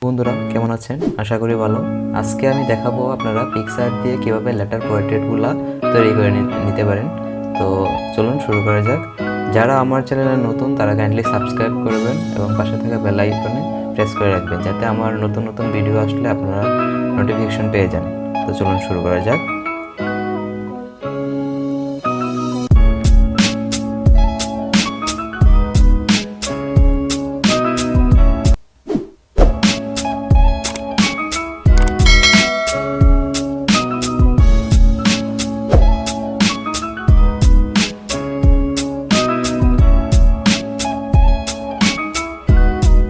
বন্ধুরা কেমন আছেন? আশা করি ভালো। আজকে আমি দেখাবো আপনারা পিক্সআর্ট দিয়ে কিভাবে লেটার পোর্ট্রেটগুলো তৈরি করে নিতে পারেন। তো চলুন শুরু করা যাক। যারা আমার চ্যানেলে নতুন তারা কাইন্ডলি সাবস্ক্রাইব করবেন এবং পাশে থাকা বেল আইকনে প্রেস করে রাখবেন যাতে আমার নতুন নতুন ভিডিও আসলে আপনারা নোটিফিকেশন পেয়ে যান। তো চলুন শুরু করা যাক।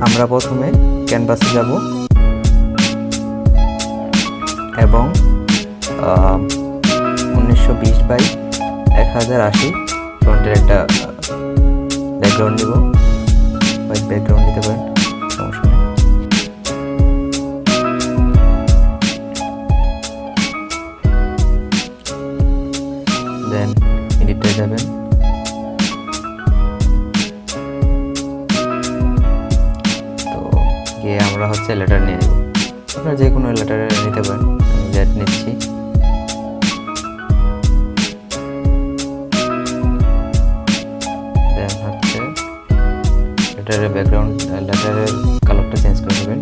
আমরা প্রথমে ক্যানভাসে যাব এবং 1920 বাই 1080 ফ্রন্টের একটা ব্যাকগ্রাউন্ড নিব। হোয়াইট ব্যাকগ্রাউন্ড নিতে পারেন, সমস্যা নেই। দেন এডিটে যাবেন, আমরা হচ্ছে লেটার নিয়ে নেব। আপনারা যে কোনো লেটার নিতে পারেন, আমি জেড নিচ্ছি। দেন হচ্ছে লেটারের ব্যাকগ্রাউন্ড, লেটারের কালারটা চেঞ্জ করে দেবেন,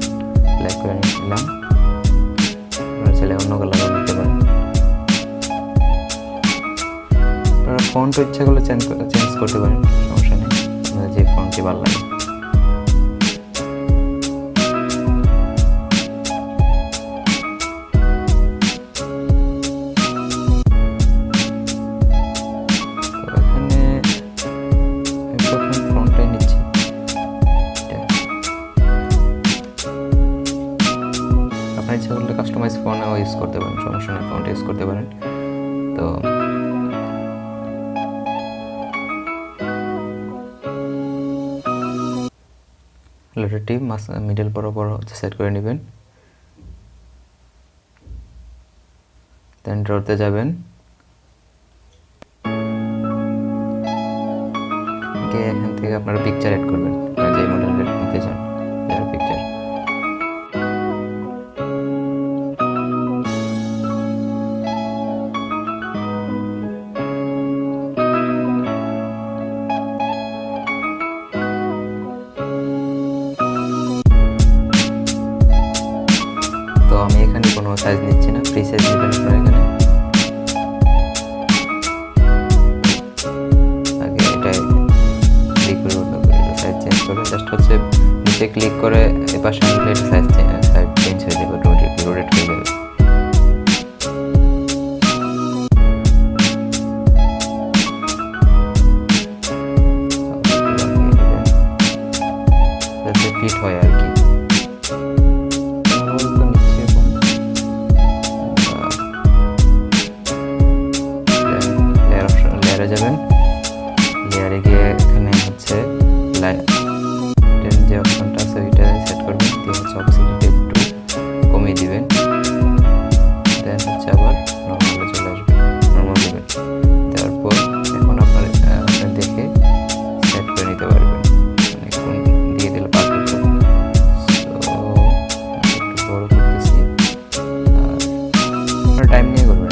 ব্ল্যাক করে নিলাম। আপনারা চাইলে অন্য কালারও নিতে পারেন। আপনারা ফন্ট ইচ্ছা করলে চেঞ্জ করতে পারেন, সমস্যা নেই, আপনাদের যে ফন্টটি ভালো লাগে। ইচ্ছা করলে কাস্টমাইজ ফন্টও ইউজ করতে পারেন, সমস্যা নেই, ফন্ট ইউজ করতে পারেন। তো লেটারটি মিডল বরাবর সেট করে নেবেন। দেন ড্রতে যাবেন, গিয়ে এখান থেকে আপনারা পিকচার অ্যাড করবেন, যে মডেল নিতে চান পিকচার। তো আমি এখানে কোনো সাইজ নিচ্ছি না, ফ্রি সাইজ নেবেন আপনারা। এখানে আগে এটাই ক্লিক করে সাইজ চেঞ্জ করবেন, জাস্ট হচ্ছে নিচে ক্লিক করে এপাশে আনলে এটা সাইজ চেঞ্জ হয়ে যাবে, অটোমেটিকলি রোটেট হয়ে যাবে। যাতে ফিট হয় আর কি। লেয়ারে যাবেন, লেয়ারে গিয়ে এখানে হচ্ছে যে অপশনটা আছে ওইটা সেট করবেন, দিয়ে হচ্ছে অপসিটিটা একটু কমিয়ে দিবেন। দেন হচ্ছে আবার নর্মালে চলে আসবে, নর্মাল দেবেন। দেওয়ার পর এখন আপনার দেখে সেট করে নিতে পারবেন, মানে কোন দিয়ে দিলে পারফেক্ট হবে। সো একটু বড় করতেছি, আর আপনার টাইম নিয়ে করবেন।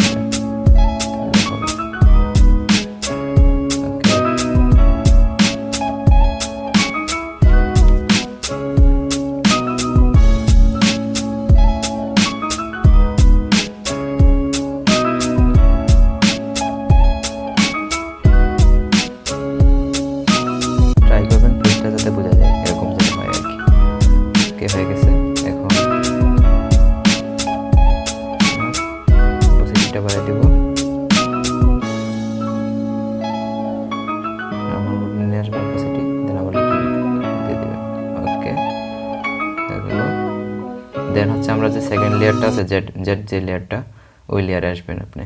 ট্রাই করবেন ফেসটা যাতে বোঝা যায়, এরকম যাতে হয় আর কি। ওকে, হয়ে গেছে। এখন অপোজিটটা বাড়িয়ে দেব, নিয়ে আসবো অপোজিটি, দেন আবার দিয়ে দেবেন। ওকে, দেন হচ্ছে আমরা যে সেকেন্ড লেয়ারটা আছে, জেড যে লেয়ারটা, ওই লেয়ারে আসবেন আপনি।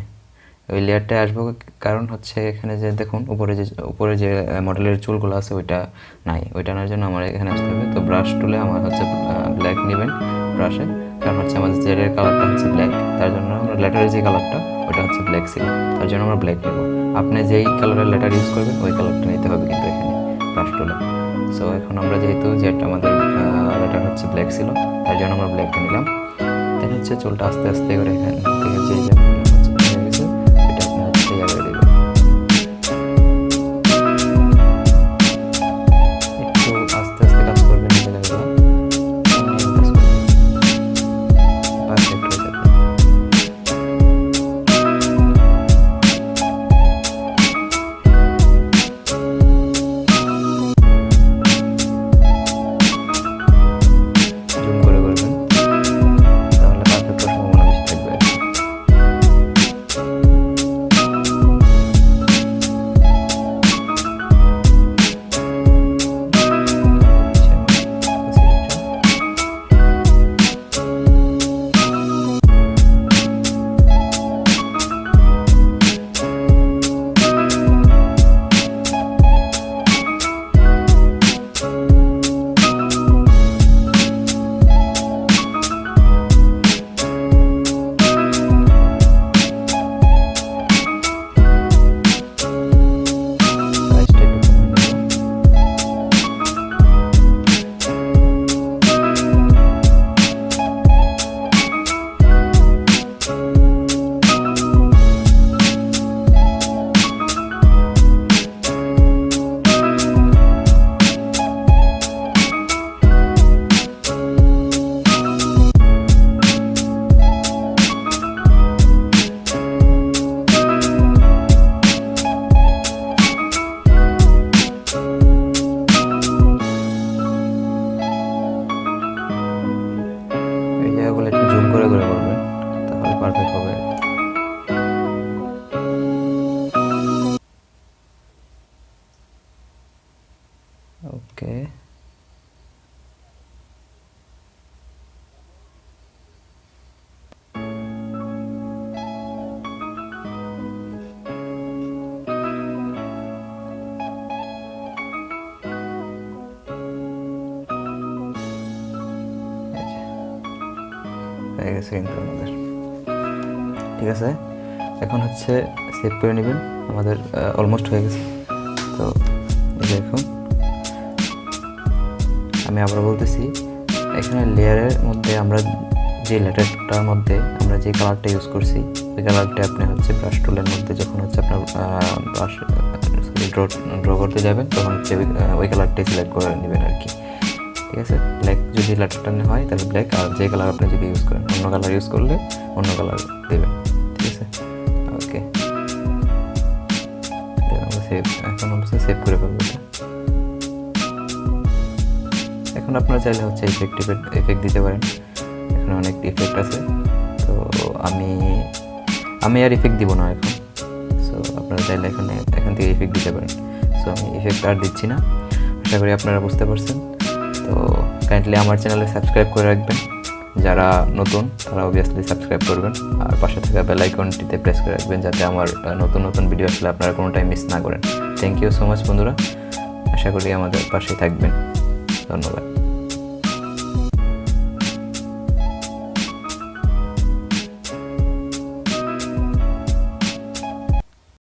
ওই লেয়ারটায় আসবো কারণ হচ্ছে এখানে যে দেখুন উপরে যে মডেলের চুলগুলো আছে ওইটা নাই, ওইটা আনার জন্য আমার এখানে আসতে হবে। তো ব্রাশ টুলে আমার হচ্ছে ব্ল্যাক নেবেন ব্রাশে, কারণ হচ্ছে আমাদের জেডের কালারটা হচ্ছে ব্ল্যাক, তার জন্য আমরা লেটারের যে কালারটা ওইটা হচ্ছে ব্ল্যাক ছিল, তার জন্য আমরা ব্ল্যাক নেব। আপনি যেই কালারের লেটার ইউজ করবেন ওই কালারটা নিতে হবে কিন্তু এখানে ব্রাশ টুলে। সো এখন আমরা যেহেতু জেড আমাদের লেটার হচ্ছে ব্ল্যাক ছিল, তার জন্য আমরা ব্ল্যাকটা নিলাম। দেন হচ্ছে চুলটা আস্তে আস্তে করে এখান থেকে যে হচ্ছে হয়ে গেছে এটা আপনি হচ্ছে জায়গায় দেবেন। একটু আস্তে আস্তে কাজ করবেন এই জায়গাগুলো, পারফেক্ট হয়ে যাবে। জুম করে করবেন, তাহলে পারফেক্ট হওয়ার সম্ভাবনা বেশি থাকবে আর কি। সাইজটা একটু কমিয়ে নেব। এই জায়গাগুলো একটু জুম করে করবেন, তাহলে পারফেক্ট হবে। ওকে, হয়ে গেছে কিন্তু আমাদের। ঠিক আছে, এখন হচ্ছে সেভ করে নেবেন। আমাদের অলমোস্ট হয়ে গেছে। তো এই দেখুন, আমি আবার বলতেছি, এখানে লেয়ারের মধ্যে আমরা যে লেটারটার মধ্যে আমরা যে কালারটা ইউজ করছি ওই কালারটা আপনি হচ্ছে ব্রাশ টুলের মধ্যে যখন হচ্ছে আপনার ব্রাশ ড্র করতে যাবেন তখন হচ্ছে ওই কালারটাই সিলেক্ট করে নেবেন আর কি। ঠিক আছে, ব্ল্যাক যদি লেটারটা হয় তাহলে ব্ল্যাক, আর যে কালার আপনি যদি ইউজ করেন অন্য কালার ইউজ করলে অন্য কালার দেবেন। ঠিক আছে, ওকে, সেভ। এখন অবশ্যই সেভ করে ফেলবো এটা। এখন আপনারা চাইলে হচ্ছে এফেক্ট দিতে পারেন, এখানে অনেক ইফেক্ট আছে। তো আমি আর ইফেক্ট দিব না এখন। সো আপনারা চাইলে এখান থেকে ইফেক্ট দিতে পারেন। সো আমি ইফেক্ট আর দিচ্ছি না। আশা করি আপনারা বুঝতে পারছেন। তো কাইন্ডলি আমার চ্যানেলে সাবস্ক্রাইব করে রাখবেন, যারা নতুন তারা অবভিয়াসলি সাবস্ক্রাইব করবেন, আর পাশে থাকা বেল আইকনটিতে প্রেস করে রাখবেন যাতে আমার নতুন নতুন ভিডিও আসলে আপনারা কোনো টাইম মিস না করেন। থ্যাংক ইউ সো মাচ বন্ধুরা, আশা করি আমাদের পাশে থাকবেন। ধন্যবাদ।